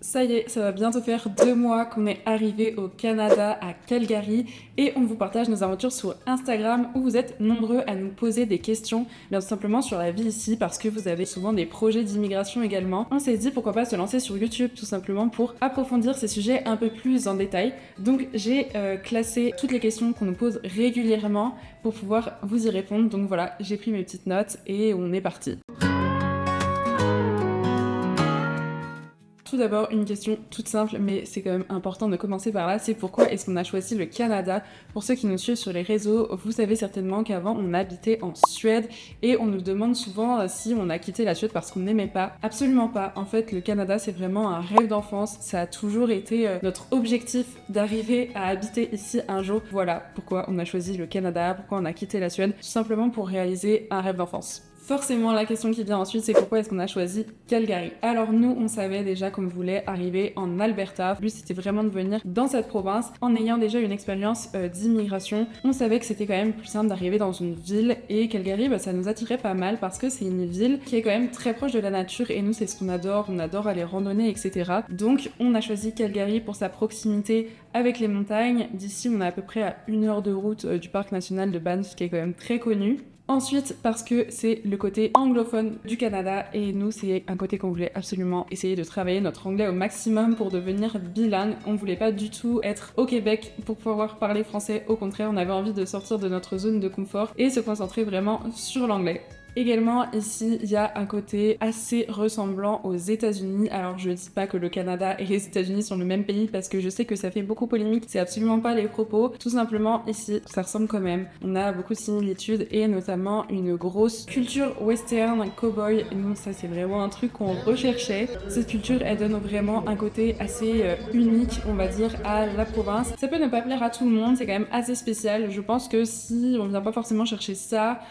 Ça y est, ça va bientôt faire 2 mois qu'on est arrivé au Canada, à Calgary, et on vous partage nos aventures sur Instagram où vous êtes nombreux à nous poser des questions, bien tout simplement sur la vie ici, parce que vous avez souvent des projets d'immigration également. On s'est dit pourquoi pas se lancer sur YouTube tout simplement pour approfondir ces sujets un peu plus en détail. Donc j'ai classé toutes les questions qu'on nous pose régulièrement pour pouvoir vous y répondre. Donc voilà, j'ai pris mes petites notes et on est parti. Tout d'abord, une question toute simple, mais c'est quand même important de commencer par là, c'est pourquoi est-ce qu'on a choisi le Canada? Pour ceux qui nous suivent sur les réseaux, vous savez certainement qu'avant on habitait en Suède et on nous demande souvent si on a quitté la Suède parce qu'on n'aimait pas. Absolument pas. En fait, le Canada, c'est vraiment un rêve d'enfance. Ça a toujours été notre objectif d'arriver à habiter ici un jour. Voilà pourquoi on a choisi le Canada, pourquoi on a quitté la Suède, tout simplement pour réaliser un rêve d'enfance. Forcément, la question qui vient ensuite, c'est pourquoi est-ce qu'on a choisi Calgary? Alors nous, on savait déjà qu'on voulait arriver en Alberta. Le but, c'était vraiment de venir dans cette province en ayant déjà une expérience d'immigration. On savait que c'était quand même plus simple d'arriver dans une ville et Calgary, ça nous attirait pas mal parce que c'est une ville qui est quand même très proche de la nature et nous, c'est ce qu'on adore. On adore aller randonner, etc. Donc, on a choisi Calgary pour sa proximité avec les montagnes. D'ici, on est à peu près à 1 heure de route du parc national de Banff qui est quand même très connu. Ensuite, parce que c'est le côté anglophone du Canada et nous, c'est un côté qu'on voulait absolument essayer de travailler notre anglais au maximum pour devenir bilingue. On voulait pas du tout être au Québec pour pouvoir parler français. Au contraire, on avait envie de sortir de notre zone de confort et se concentrer vraiment sur l'anglais. Également, ici, il y a un côté assez ressemblant aux États-Unis. Alors, je dis pas que le Canada et les États-Unis sont le même pays parce que je sais que ça fait beaucoup polémique. C'est absolument pas les propos. Tout simplement, ici, ça ressemble quand même. On a beaucoup de similitudes et notamment une grosse culture western, cowboy. Et nous, ça, c'est vraiment un truc qu'on recherchait. Cette culture, elle donne vraiment un côté assez unique, on va dire, à la province. Ça peut ne pas plaire à tout le monde. C'est quand même assez spécial. Je pense que si on vient pas forcément chercher ça,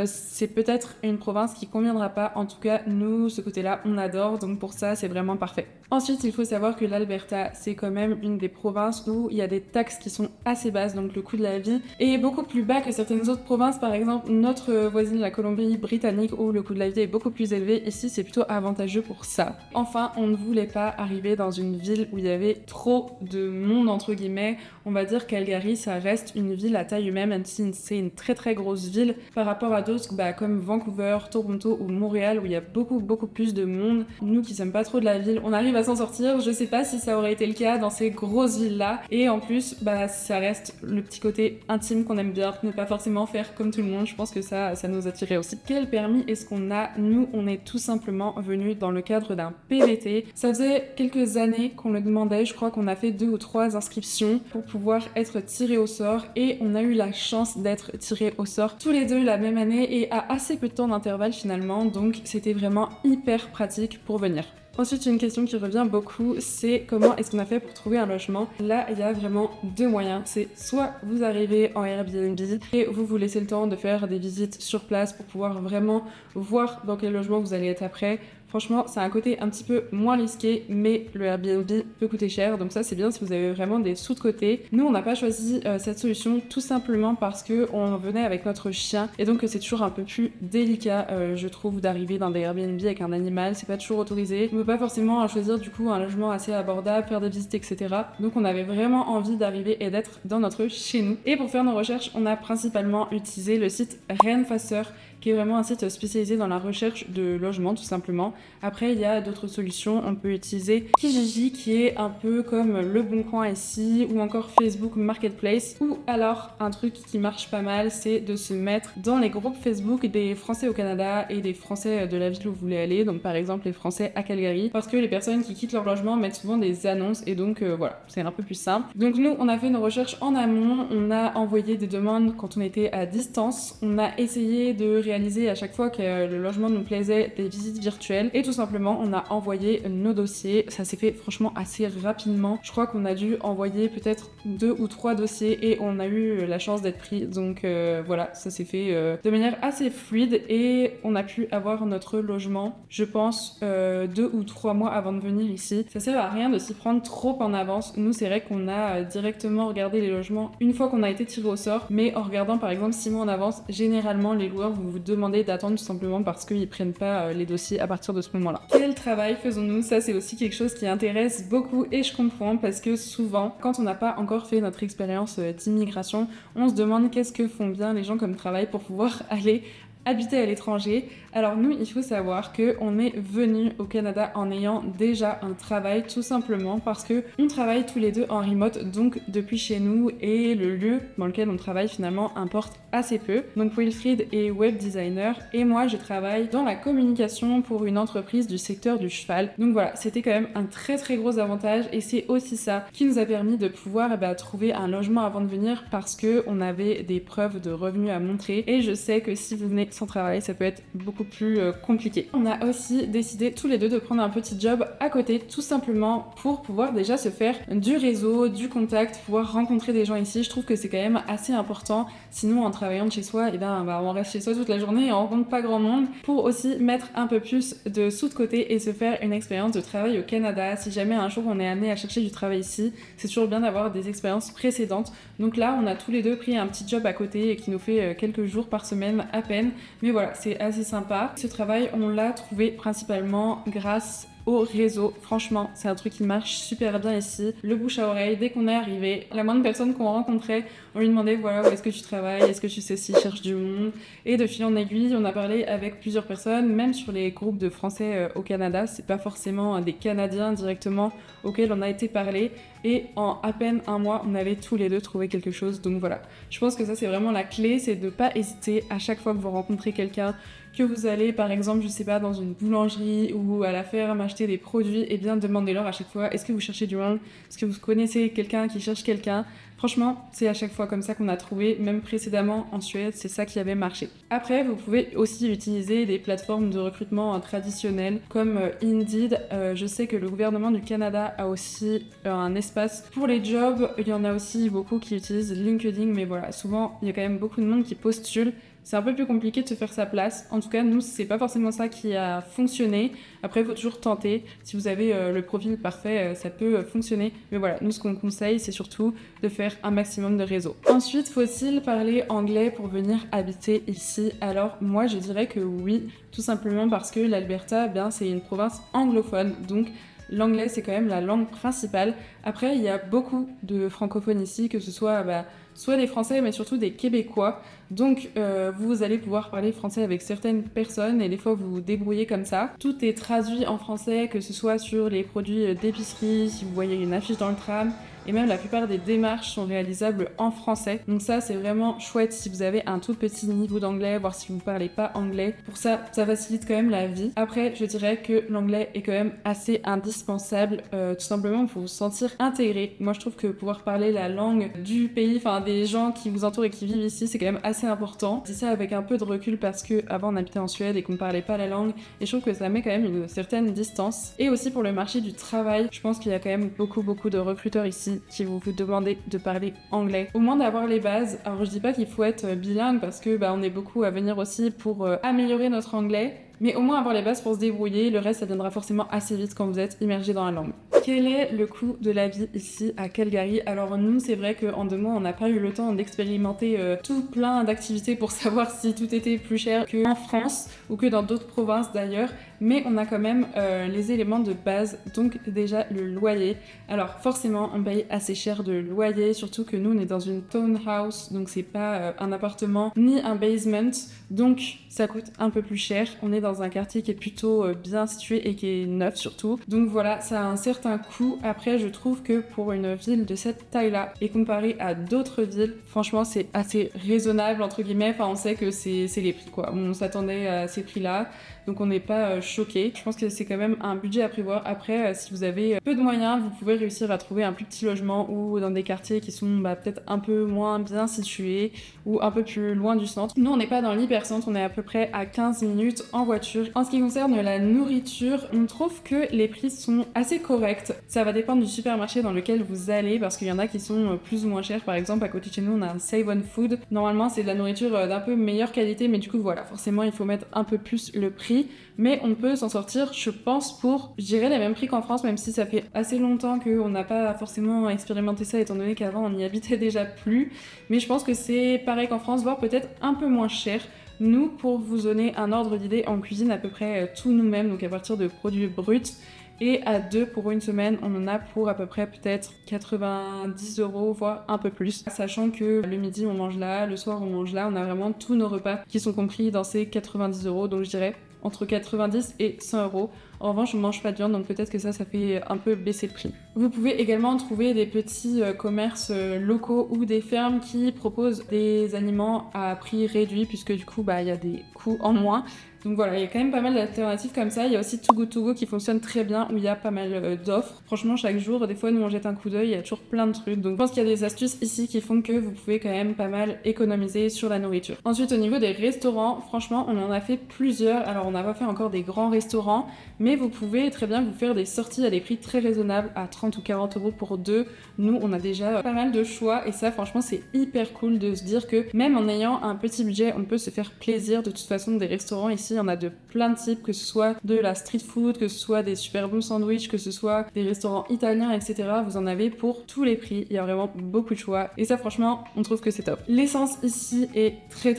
c'est peut-être une province qui conviendra pas. En tout cas, nous, ce côté-là, on adore. Donc pour ça, c'est vraiment parfait. Ensuite, il faut savoir que l'Alberta, c'est quand même une des provinces où il y a des taxes qui sont assez basses. Donc le coût de la vie est beaucoup plus bas que certaines autres provinces. Par exemple, notre voisine, la Colombie-Britannique, où le coût de la vie est beaucoup plus élevé. Ici, c'est plutôt avantageux pour ça. Enfin, on ne voulait pas arriver dans une ville où il y avait trop de monde, entre guillemets. On va dire Calgary, ça reste une ville à taille humaine, même si c'est une très très grosse ville par rapport à d'autres comme Vancouver, Toronto ou Montréal où il y a beaucoup plus de monde. Nous qui sommes pas trop de la ville, on arrive à s'en sortir. Je sais pas si ça aurait été le cas dans ces grosses villes là. Et en plus, ça reste le petit côté intime qu'on aime bien, ne pas forcément faire comme tout le monde. Je pense que ça nous attirait aussi. Quel permis est-ce qu'on a? Nous, on est tout simplement venus dans le cadre d'un PVT. Ça faisait quelques années qu'on le demandait. Je crois qu'on a fait 2 ou 3 inscriptions pour pouvoir être tiré au sort et on a eu la chance d'être tiré au sort tous les deux la même année et à assez peu de temps d'intervalle finalement, donc c'était vraiment hyper pratique pour venir. Ensuite, une question qui revient beaucoup, c'est comment est-ce qu'on a fait pour trouver un logement? Là, il y a vraiment 2 moyens. C'est soit vous arrivez en Airbnb et vous laissez le temps de faire des visites sur place pour pouvoir vraiment voir dans quel logement vous allez être après. Franchement, c'est un côté un petit peu moins risqué, mais le Airbnb peut coûter cher, donc ça c'est bien si vous avez vraiment des sous de côté. Nous, on n'a pas choisi cette solution tout simplement parce qu'on venait avec notre chien, et donc c'est toujours un peu plus délicat, je trouve, d'arriver dans des Airbnb avec un animal, c'est pas toujours autorisé. On peut pas forcément choisir du coup un logement assez abordable, faire des visites, etc. Donc on avait vraiment envie d'arriver et d'être dans notre chez nous. Et pour faire nos recherches, on a principalement utilisé le site Renfasser, qui est vraiment un site spécialisé dans la recherche de logement tout simplement. Après, il y a d'autres solutions. On peut utiliser Kijiji qui est un peu comme Le Bon Coin ici, ou encore Facebook Marketplace. Ou alors, un truc qui marche pas mal, c'est de se mettre dans les groupes Facebook des Français au Canada et des Français de la ville où vous voulez aller. Donc par exemple, les Français à Calgary. Parce que les personnes qui quittent leur logement mettent souvent des annonces et donc voilà, c'est un peu plus simple. Donc nous, on a fait nos recherches en amont. On a envoyé des demandes quand on était à distance. On a essayé de réaliser à chaque fois que le logement nous plaisait des visites virtuelles et tout simplement on a envoyé nos dossiers. Ça s'est fait franchement assez rapidement. Je crois qu'on a dû envoyer peut-être 2 ou 3 dossiers et on a eu la chance d'être pris. Donc voilà, ça s'est fait de manière assez fluide et on a pu avoir notre logement, je pense, 2 ou 3 mois avant de venir ici. Ça sert à rien de s'y prendre trop en avance. Nous, c'est vrai qu'on a directement regardé les logements une fois qu'on a été tiré au sort, mais en regardant par exemple 6 mois en avance, généralement les loueurs vont vous demander d'attendre tout simplement parce qu'ils prennent pas les dossiers à partir de ce moment-là. Quel travail faisons-nous? Ça c'est aussi quelque chose qui intéresse beaucoup et je comprends parce que souvent quand on n'a pas encore fait notre expérience d'immigration, on se demande qu'est-ce que font bien les gens comme travail pour pouvoir aller habiter à l'étranger. Alors nous, il faut savoir qu'on est venu au Canada en ayant déjà un travail, tout simplement parce que on travaille tous les deux en remote, donc depuis chez nous, et le lieu dans lequel on travaille finalement importe assez peu. Donc Wilfried est web designer et moi je travaille dans la communication pour une entreprise du secteur du cheval. Donc voilà, c'était quand même un très très gros avantage et c'est aussi ça qui nous a permis de pouvoir trouver un logement avant de venir parce que on avait des preuves de revenus à montrer et je sais que si vous venez sans travail, ça peut être beaucoup plus compliqué. On a aussi décidé tous les deux de prendre un petit job à côté, tout simplement pour pouvoir déjà se faire du réseau, du contact, pouvoir rencontrer des gens ici. Je trouve que c'est quand même assez important. Sinon, en travaillant de chez soi, on reste chez soi toute la journée et on rencontre pas grand monde. Pour aussi mettre un peu plus de sous de côté et se faire une expérience de travail au Canada. Si jamais un jour on est amené à chercher du travail ici, c'est toujours bien d'avoir des expériences précédentes. Donc là, on a tous les deux pris un petit job à côté qui nous fait quelques jours par semaine à peine. Mais voilà, c'est assez sympa. Ce travail, on l'a trouvé principalement grâce au réseau. Franchement, c'est un truc qui marche super bien ici. Le bouche à oreille, dès qu'on est arrivé, la moindre personne qu'on rencontrait, on lui demandait voilà, où est-ce que tu travailles, est-ce que tu sais s'il cherche du monde. Et de fil en aiguille, on a parlé avec plusieurs personnes, même sur les groupes de Français au Canada. C'est pas forcément des Canadiens directement auxquels on a été parlé. Et en à peine un mois, on avait tous les deux trouvé quelque chose. Donc voilà, je pense que ça c'est vraiment la clé, c'est de pas hésiter à chaque fois que vous rencontrez quelqu'un, que vous allez par exemple, je sais pas, dans une boulangerie ou à la ferme acheter des produits, et bien demandez-leur à chaque fois, est-ce que vous cherchez du monde? Est-ce que vous connaissez quelqu'un qui cherche quelqu'un? Franchement, c'est à chaque fois comme ça qu'on a trouvé, même précédemment en Suède, c'est ça qui avait marché. Après, vous pouvez aussi utiliser des plateformes de recrutement traditionnelles comme Indeed. Je sais que le gouvernement du Canada a aussi un espace pour les jobs. Il y en a aussi beaucoup qui utilisent LinkedIn, mais voilà, souvent, il y a quand même beaucoup de monde qui postule. C'est un peu plus compliqué de se faire sa place. En tout cas, nous, c'est pas forcément ça qui a fonctionné. Après, il faut toujours tenter. Si vous avez le profil parfait, ça peut fonctionner. Mais voilà, nous, ce qu'on conseille, c'est surtout de faire un maximum de réseau. Ensuite, faut-il parler anglais pour venir habiter ici? Alors, moi, je dirais que oui, tout simplement parce que l'Alberta, c'est une province anglophone. Donc, l'anglais, c'est quand même la langue principale. Après, il y a beaucoup de francophones ici, que ce soit soit des Français, mais surtout des Québécois. Donc, vous allez pouvoir parler français avec certaines personnes et des fois, vous vous débrouillez comme ça. Tout est traduit en français, que ce soit sur les produits d'épicerie, si vous voyez une affiche dans le tram. Et même la plupart des démarches sont réalisables en français. Donc ça, c'est vraiment chouette si vous avez un tout petit niveau d'anglais, voire si vous ne parlez pas anglais. Pour ça, ça facilite quand même la vie. Après, je dirais que l'anglais est quand même assez indispensable, tout simplement pour vous sentir intégré. Moi, je trouve que pouvoir parler la langue du pays, des gens qui vous entourent et qui vivent ici, c'est quand même assez important. Je dis ça avec un peu de recul parce que avant on habitait en Suède et qu'on ne parlait pas la langue, et je trouve que ça met quand même une certaine distance. Et aussi pour le marché du travail, je pense qu'il y a quand même beaucoup de recruteurs ici qui vont vous demander de parler anglais. Au moins d'avoir les bases. Alors je dis pas qu'il faut être bilingue parce que on est beaucoup à venir aussi pour améliorer notre anglais, mais au moins avoir les bases pour se débrouiller. Le reste, ça viendra forcément assez vite quand vous êtes immergé dans la langue. Quel est le coût de la vie ici à Calgary? Alors nous, c'est vrai qu'en 2 mois, on n'a pas eu le temps d'expérimenter tout plein d'activités pour savoir si tout était plus cher qu'en France ou que dans d'autres provinces d'ailleurs, mais on a quand même les éléments de base. Donc déjà le loyer. Alors forcément, on paye assez cher de loyer, surtout que nous, on est dans une townhouse, donc c'est pas un appartement ni un basement, donc ça coûte un peu plus cher. On est dans un quartier qui est plutôt bien situé et qui est neuf surtout. Donc voilà, ça a un certain coût. Après, je trouve que pour une ville de cette taille-là et comparé à d'autres villes, franchement, c'est assez raisonnable entre guillemets. On sait que c'est les prix quoi. On s'attendait à ces prix-là, donc on n'est pas choqué. Je pense que c'est quand même un budget à prévoir. Après, si vous avez peu de moyens, vous pouvez réussir à trouver un plus petit logement ou dans des quartiers qui sont peut-être un peu moins bien situés ou un peu plus loin du centre. Nous, on n'est pas dans l'hypercentre, on est à peu près à 15 minutes en voiture. En ce qui concerne la nourriture, on trouve que les prix sont assez corrects. Ça va dépendre du supermarché dans lequel vous allez parce qu'il y en a qui sont plus ou moins chers. Par exemple, à côté de chez nous, on a un Save on Food. Normalement, c'est de la nourriture d'un peu meilleure qualité, mais du coup, voilà, forcément, il faut mettre un peu plus le prix. Mais on peut s'en sortir, je pense, pour, je dirais, les mêmes prix qu'en France, même si ça fait assez longtemps qu'on n'a pas forcément expérimenté ça, étant donné qu'avant, on n'y habitait déjà plus. Mais je pense que c'est pareil qu'en France, voire peut-être un peu moins cher. Nous, pour vous donner un ordre d'idée, on cuisine à peu près tout nous-mêmes, donc à partir de produits bruts. Et à 2 pour une semaine, on en a pour à peu près peut-être 90 €, voire un peu plus. Sachant que le midi on mange là, le soir on mange là, on a vraiment tous nos repas qui sont compris dans ces 90 €. Donc je dirais entre 90 et 100 €. En revanche, on ne mange pas de viande, donc peut-être que ça fait un peu baisser le prix. Vous pouvez également trouver des petits commerces locaux ou des fermes qui proposent des aliments à prix réduit, puisque du coup, il y a des coûts en moins. Donc voilà, il y a quand même pas mal d'alternatives comme ça. Il y a aussi Too Good To Go qui fonctionne très bien, où il y a pas mal d'offres. Franchement, chaque jour, des fois, nous on jette un coup d'œil, il y a toujours plein de trucs. Donc je pense qu'il y a des astuces ici qui font que vous pouvez quand même pas mal économiser sur la nourriture. Ensuite, au niveau des restaurants, franchement, on en a fait plusieurs. Alors on n'a pas fait encore des grands restaurants, mais vous pouvez très bien vous faire des sorties à des prix très raisonnables, à 30 ou 40 € pour deux. Nous, on a déjà pas mal de choix, et ça, franchement, c'est hyper cool de se dire que même en ayant un petit budget, on peut se faire plaisir. De toute façon, des restaurants ici, il y en a de plein de types, que ce soit de la street food, que ce soit des super bons sandwichs, que ce soit des restaurants italiens, etc. Vous en avez pour tous les prix. Il y a vraiment beaucoup de choix. Et ça, franchement, on trouve que c'est top. L'essence ici est très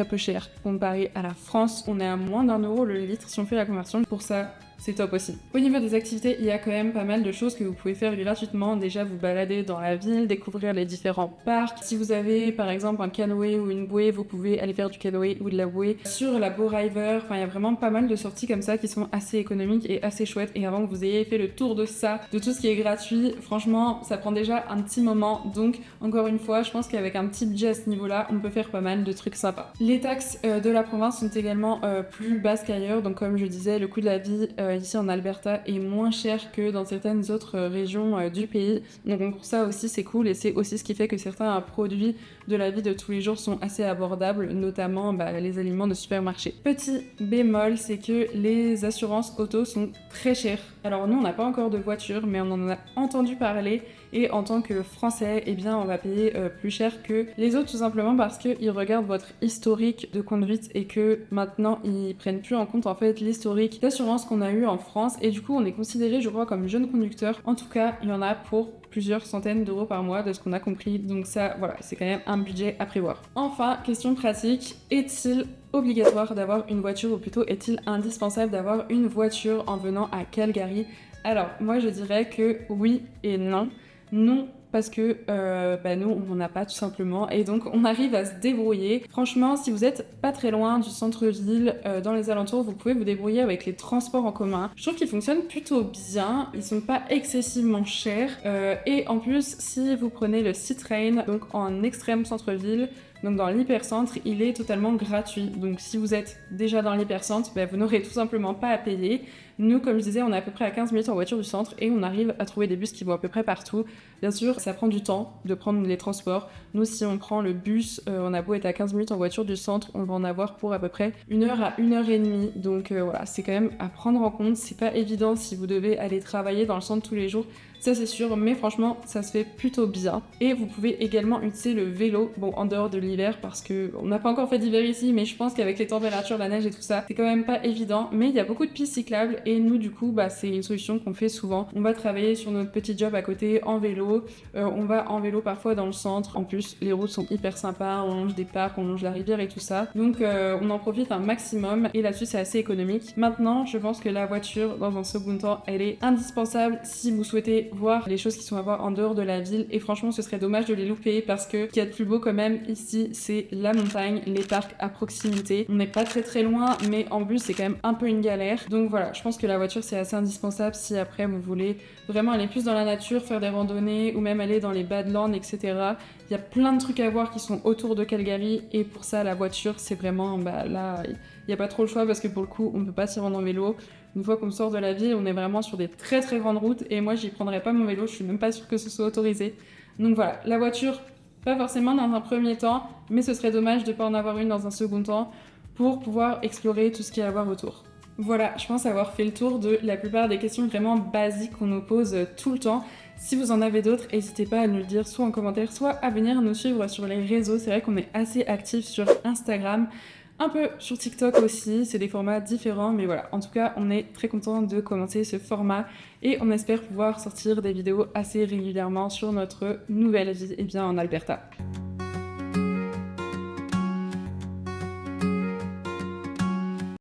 peu chère comparé à la France. On est à moins d'1 € le litre si on fait la conversion. Pour ça, c'est top aussi. Au niveau des activités, il y a quand même pas mal de choses que vous pouvez faire gratuitement. Déjà, vous balader dans la ville, découvrir les différents parcs. Si vous avez par exemple un canoë ou une bouée, vous pouvez aller faire du canoë ou de la bouée sur la Bow River. Enfin, il y a vraiment pas mal de sorties comme ça qui sont assez économiques et assez chouettes. Et avant que vous ayez fait le tour de ça, de tout ce qui est gratuit, franchement, ça prend déjà un petit moment. Donc, encore une fois, je pense qu'avec un petit budget à ce niveau-là, on peut faire pas mal de trucs sympas. Les taxes de la province sont également plus basses qu'ailleurs. Donc, comme je disais, le coût de la vie ici en Alberta est moins cher que dans certaines autres régions du pays. Donc pour ça aussi c'est cool, et c'est aussi ce qui fait que certains produits de la vie de tous les jours sont assez abordables, notamment les aliments de supermarché. Petit bémol, c'est que les assurances auto sont très chères. Alors nous on n'a pas encore de voiture, mais on en a entendu parler, et en tant que Français, eh bien on va payer plus cher que les autres, tout simplement parce qu'ils regardent votre historique de conduite et que maintenant ils prennent plus en compte en fait l'historique d'assurance qu'on a eu en France, et du coup on est considéré, je crois, comme jeune conducteur. En tout cas, il y en a pour plusieurs centaines d'euros par mois de ce qu'on a compris, donc ça voilà, c'est quand même un budget à prévoir. Enfin, question pratique, est-il obligatoire d'avoir une voiture, ou plutôt est-il indispensable d'avoir une voiture en venant à Calgary? Alors moi je dirais que oui et non. Non, parce que nous on n'en a pas, tout simplement, et donc on arrive à se débrouiller. Franchement, si vous êtes pas très loin du centre-ville, dans les alentours, vous pouvez vous débrouiller avec les transports en commun. Je trouve qu'ils fonctionnent plutôt bien, ils sont pas excessivement chers, et en plus si vous prenez le C-Train, donc en extrême centre-ville, donc dans l'hypercentre, il est totalement gratuit. Donc si vous êtes déjà dans l'hypercentre, vous n'aurez tout simplement pas à payer. Nous, comme je disais, on est à peu près à 15 minutes en voiture du centre, et on arrive à trouver des bus qui vont à peu près partout. Bien sûr, ça prend du temps de prendre les transports. Nous, si on prend le bus, on a beau être à 15 minutes en voiture du centre, on va en avoir pour à peu près 1 heure à 1 heure et demie. Donc voilà, c'est quand même à prendre en compte. C'est pas évident si vous devez aller travailler dans le centre tous les jours, ça c'est sûr, mais franchement ça se fait plutôt bien. Et vous pouvez également utiliser le vélo, bon en dehors de l'hiver, parce que on n'a pas encore fait d'hiver ici, mais je pense qu'avec les températures, la neige et tout ça, c'est quand même pas évident. Mais il y a beaucoup de pistes cyclables, et nous du coup c'est une solution qu'on fait souvent. On va travailler sur notre petit job à côté en vélo, on va en vélo parfois dans le centre. En plus les routes sont hyper sympas, on longe des parcs, on longe la rivière et tout ça, donc on en profite un maximum, et là-dessus c'est assez économique. Maintenant je pense que la voiture dans un second temps elle est indispensable si vous souhaitez voir les choses qui sont à voir en dehors de la ville, et franchement ce serait dommage de les louper, parce que ce qu'il y a de plus beau quand même ici, c'est la montagne, les parcs à proximité. On n'est pas très loin, mais en bus c'est quand même un peu une galère. Donc voilà, je pense que la voiture c'est assez indispensable si après vous voulez vraiment aller plus dans la nature, faire des randonnées, ou même aller dans les Badlands, etc. Il y a plein de trucs à voir qui sont autour de Calgary, et pour ça la voiture c'est vraiment là il n'y a pas trop le choix, parce que pour le coup on ne peut pas s'y rendre en vélo. Une fois qu'on sort de la ville, on est vraiment sur des très grandes routes, et moi j'y prendrais pas mon vélo, je suis même pas sûre que ce soit autorisé. Donc voilà, la voiture, pas forcément dans un premier temps, mais ce serait dommage de pas en avoir une dans un second temps pour pouvoir explorer tout ce qu'il y a à voir autour. Voilà, je pense avoir fait le tour de la plupart des questions vraiment basiques qu'on nous pose tout le temps. Si vous en avez d'autres, n'hésitez pas à nous le dire, soit en commentaire, soit à venir nous suivre sur les réseaux. C'est vrai qu'on est assez actifs sur Instagram, un peu sur TikTok aussi, c'est des formats différents, mais voilà, en tout cas on est très content de commencer ce format, et on espère pouvoir sortir des vidéos assez régulièrement sur notre nouvelle vie en Alberta.